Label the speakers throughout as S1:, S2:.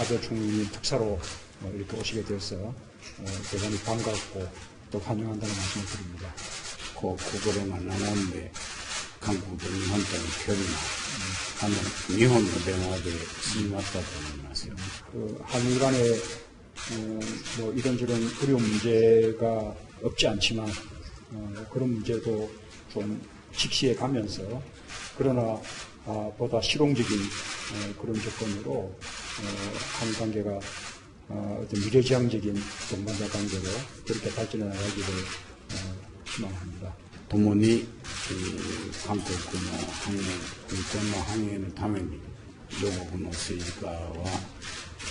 S1: 아베 총리 특사로 이렇게 오시게 되어서 대단히 반갑고 또 환영한다는 말씀을 드립니다.
S2: 그거를 만나는데 한국의 일본과의 결이나 하는 일본 대화에 심했다고 말씀.
S1: 한일 간에 뭐 이런저런 어려운 문제가 없지 않지만 그런 문제도 좀 직시해 가면서 그러나 보다 실용적인 그런 조건으로 한일 관계가 어떤 미래지향적인 동반자 관계로 그렇게 발전해 나가기를 희망합니다.
S2: 共に韓国の繁栄、日本の繁栄のために両国の政治家は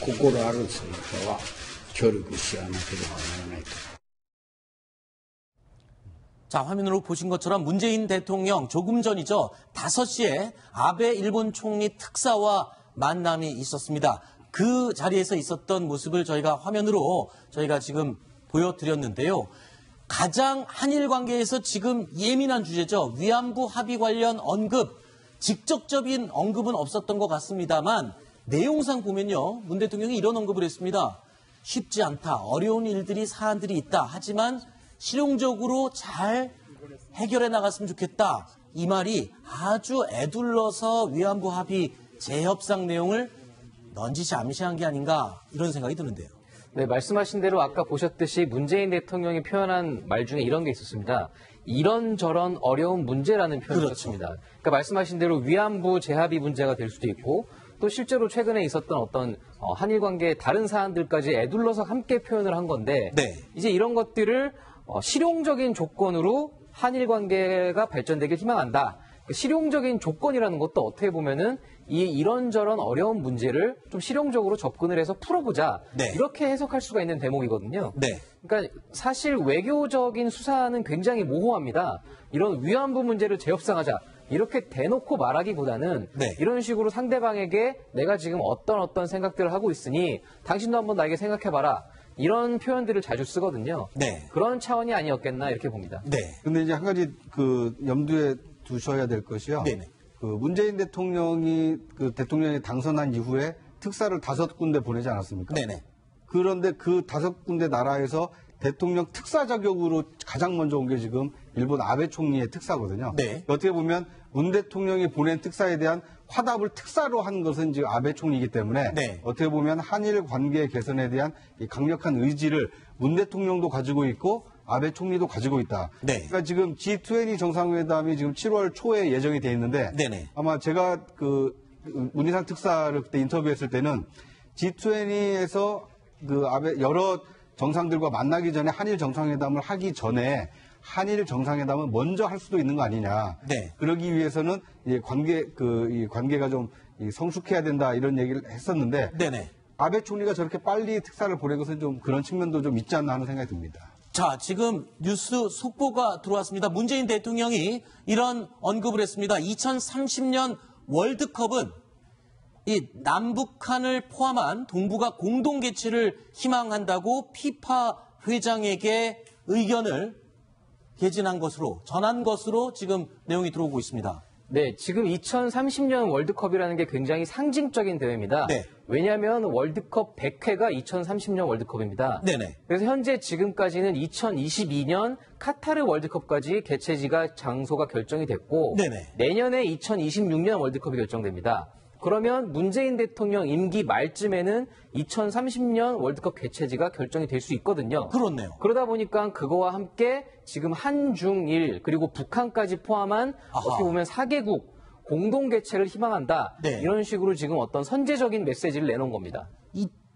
S2: 心ある政治家は協力し合わなければならないと。
S3: 자, 화면으로 보신 것처럼 문재인 대통령 조금 전이죠. 5시에 아베 일본 총리 특사와 만남이 있었습니다. 그 자리에서 있었던 모습을 저희가 화면으로 저희가 지금 보여드렸는데요. 가장 한일 관계에서 지금 예민한 주제죠. 위안부 합의 관련 언급, 직접적인 언급은 없었던 것 같습니다만 내용상 보면요. 문 대통령이 이런 언급을 했습니다. 쉽지 않다. 어려운 일들이 사안들이 있다. 하지만 실용적으로 잘 해결해 나갔으면 좋겠다. 이 말이 아주 애둘러서 위안부 합의 재협상 내용을 넌지시 암시한 게 아닌가 이런 생각이 드는데요.
S4: 네, 말씀하신 대로 아까 보셨듯이 문재인 대통령이 표현한 말 중에 이런 게 있었습니다. 이런저런 어려운 문제라는 표현을 썼습니다. 그러니까 말씀하신 대로 위안부 재합의 문제가 될 수도 있고 또 실제로 최근에 있었던 어떤 한일 관계의 다른 사안들까지 애둘러서 함께 표현을 한 건데 이제 이런 것들을 실용적인 조건으로 한일 관계가 발전되길 희망한다. 실용적인 조건이라는 것도 어떻게 보면은 이런저런 어려운 문제를 좀 실용적으로 접근을 해서 풀어보자. 이렇게 해석할 수가 있는 대목이거든요. 그러니까 사실 외교적인 수사는 굉장히 모호합니다. 이런 위안부 문제를 재협상하자. 이렇게 대놓고 말하기보다는 이런 식으로 상대방에게 내가 지금 어떤 생각들을 하고 있으니 당신도 한번 나에게 생각해봐라. 이런 표현들을 자주 쓰거든요. 그런 차원이 아니었겠나 이렇게 봅니다.
S5: 근데 이제 한 가지 염두에 두셔야 될 것이요. 문재인 대통령이 대통령이 당선한 이후에 특사를 5군데 보내지 않았습니까? 그런데 그 5군데 나라에서 대통령 특사 자격으로 가장 먼저 온 게 지금 일본 아베 총리의 특사거든요. 어떻게 보면 문 대통령이 보낸 특사에 대한 화답을 특사로 한 것은 지금 아베 총리이기 때문에 어떻게 보면 한일 관계 개선에 대한 이 강력한 의지를 문 대통령도 가지고 있고 아베 총리도 가지고 있다. 그러니까 지금 G20 정상회담이 지금 7월 초에 예정이 돼 있는데 아마 제가 문희상 특사를 그때 인터뷰했을 때는 G20에서 아베 여러 정상들과 만나기 전에 한일 정상회담을 하기 전에 한일 정상회담은 먼저 할 수도 있는 거 아니냐. 그러기 위해서는 이 관계가 좀 성숙해야 된다 이런 얘기를 했었는데 아베 총리가 저렇게 빨리 특사를 보낸 것은 좀 그런 측면도 좀 있지 않나 하는 생각이 듭니다.
S3: 자, 지금 뉴스 속보가 들어왔습니다. 문재인 대통령이 이런 언급을 했습니다. 2030년 월드컵은 이 남북한을 포함한 동북아 공동 개최를 희망한다고 피파 회장에게 의견을 개진한 것으로 전한 것으로 지금 내용이 들어오고 있습니다.
S4: 네, 지금 2030년 월드컵이라는 게 굉장히 상징적인 대회입니다. 왜냐하면 월드컵 100회가 2030년 월드컵입니다. 그래서 현재 지금까지는 2022년 카타르 월드컵까지 개최지가 장소가 결정이 됐고 내년에 2026년 월드컵이 결정됩니다. 그러면 문재인 대통령 임기 말쯤에는 2030년 월드컵 개최지가 결정이 될 수 있거든요.
S3: 그렇네요.
S4: 그러다 보니까 그거와 함께 지금 한중일 그리고 북한까지 포함한 어떻게 보면 4개국 공동 개최를 희망한다. 이런 식으로 지금 어떤 선제적인 메시지를 내놓은 겁니다.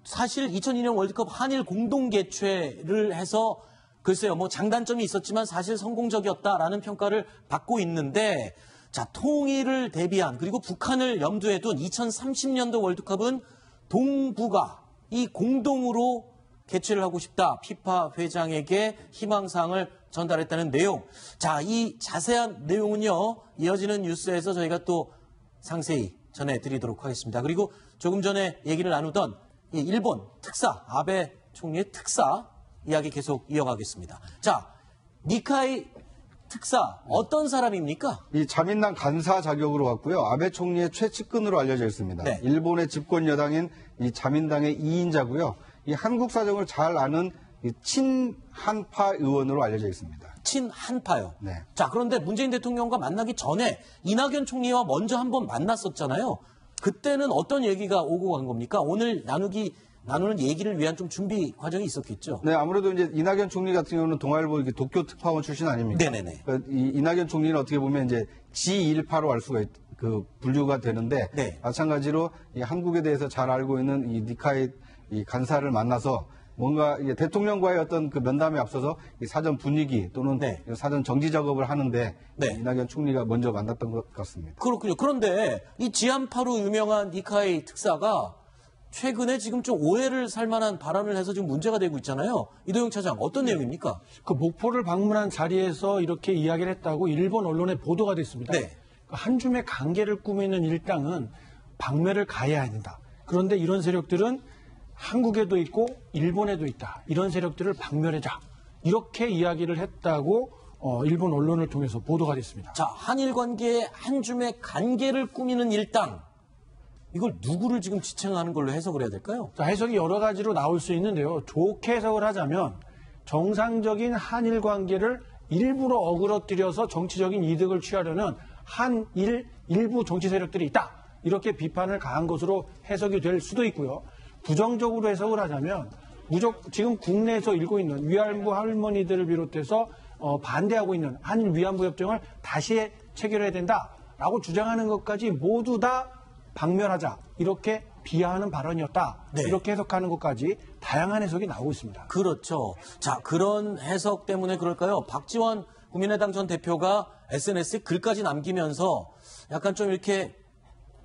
S3: 사실 2002년 월드컵 한일 공동 개최를 해서 글쎄요, 뭐 장단점이 있었지만 사실 성공적이었다라는 평가를 받고 있는데 자, 통일을 대비한 그리고 북한을 염두에 둔 2030년도 월드컵은 동북아 이 공동으로 개최를 하고 싶다. 피파 회장에게 희망사항을 전달했다는 내용. 자, 이 자세한 내용은요. 이어지는 뉴스에서 저희가 또 상세히 전해드리도록 하겠습니다. 그리고 조금 전에 얘기를 나누던 이 일본 특사, 아베 총리의 특사 이야기 계속 이어가겠습니다. 자, 니카이 특사 어떤 사람입니까?
S5: 이 자민당 간사 자격으로 왔고요. 아베 총리의 최측근으로 알려져 있습니다.
S3: 네.
S5: 일본의 집권 여당인 이 자민당의 2인자고요. 이 한국 사정을 잘 아는 이 친한파 의원으로 알려져 있습니다.
S3: 친한파요.
S5: 네.
S3: 자, 그런데 문재인 대통령과 만나기 전에 이낙연 총리와 먼저 한번 만났었잖아요. 그때는 어떤 얘기가 오고 간 겁니까? 오늘 나누는 얘기를 위한 좀 준비 과정이 있었겠죠.
S5: 네, 아무래도 이제 이낙연 총리 같은 경우는 동아일보 도쿄 특파원 출신 아닙니까?
S3: 네네네.
S5: 그러니까 이 이낙연 총리는 어떻게 보면 이제 G1파로 알 수가 분류가 되는데
S3: 네.
S5: 마찬가지로 이 한국에 대해서 잘 알고 있는 이 니카이 이 간사를 만나서 뭔가 이제 대통령과의 어떤 그 면담에 앞서서 이 사전 분위기 또는
S3: 네.
S5: 사전 정지 작업을 하는데
S3: 네.
S5: 이낙연 총리가 먼저 만났던 것 같습니다.
S3: 그렇군요. 그런데 이 지한파로 유명한 니카이 특사가 최근에 지금 좀 오해를 살 만한 발언을 해서 지금 문제가 되고 있잖아요. 이도영 차장, 어떤 내용입니까?
S6: 그 목포를 방문한 자리에서 이렇게 이야기를 했다고 일본 언론에 보도가 됐습니다.
S3: 네.
S6: 한줌의 관계를 꾸미는 일당은 박멸을 가해야 된다. 그런데 이런 세력들은 한국에도 있고 일본에도 있다. 이런 세력들을 박멸해자. 이렇게 이야기를 했다고 일본 언론을 통해서 보도가 됐습니다.
S3: 자, 한일 관계에 한줌의 관계를 꾸미는 일당. 이걸 누구를 지금 지칭하는 걸로 해석을 해야 될까요?
S6: 자, 해석이 여러 가지로 나올 수 있는데요. 좋게 해석을 하자면 정상적인 한일 관계를 일부러 어그러뜨려서 정치적인 이득을 취하려는 한일 일부 정치 세력들이 있다. 이렇게 비판을 가한 것으로 해석이 될 수도 있고요. 부정적으로 해석을 하자면 지금 국내에서 일고 있는 위안부 할머니들을 비롯해서 반대하고 있는 한일 위안부 협정을 다시 체결해야 된다라고 주장하는 것까지 모두 다 박멸하자 이렇게 비하하는 발언이었다.
S3: 네.
S6: 이렇게 해석하는 것까지 다양한 해석이 나오고 있습니다.
S3: 그렇죠. 자, 그런 해석 때문에 그럴까요? 박지원 국민의당 전 대표가 SNS에 글까지 남기면서 약간 좀 이렇게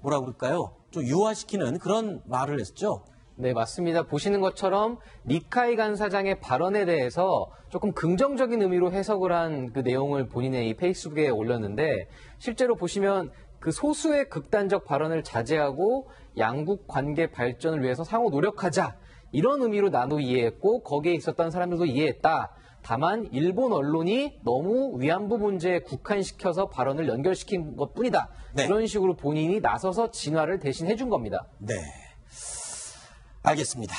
S3: 뭐라 그럴까요? 좀 유화시키는 그런 말을 했죠.
S4: 네, 맞습니다. 보시는 것처럼 니카이 간사장의 발언에 대해서 조금 긍정적인 의미로 해석을 한 그 내용을 본인의 이 페이스북에 올렸는데 실제로 보시면 그 소수의 극단적 발언을 자제하고 양국 관계 발전을 위해서 상호 노력하자 이런 의미로 나도 이해했고 거기에 있었던 사람들도 이해했다. 다만 일본 언론이 너무 위안부 문제에 국한시켜서 발언을 연결시킨 것뿐이다.
S3: 네.
S4: 이런 식으로 본인이 나서서 진화를 대신 해준 겁니다.
S3: 네. 알겠습니다.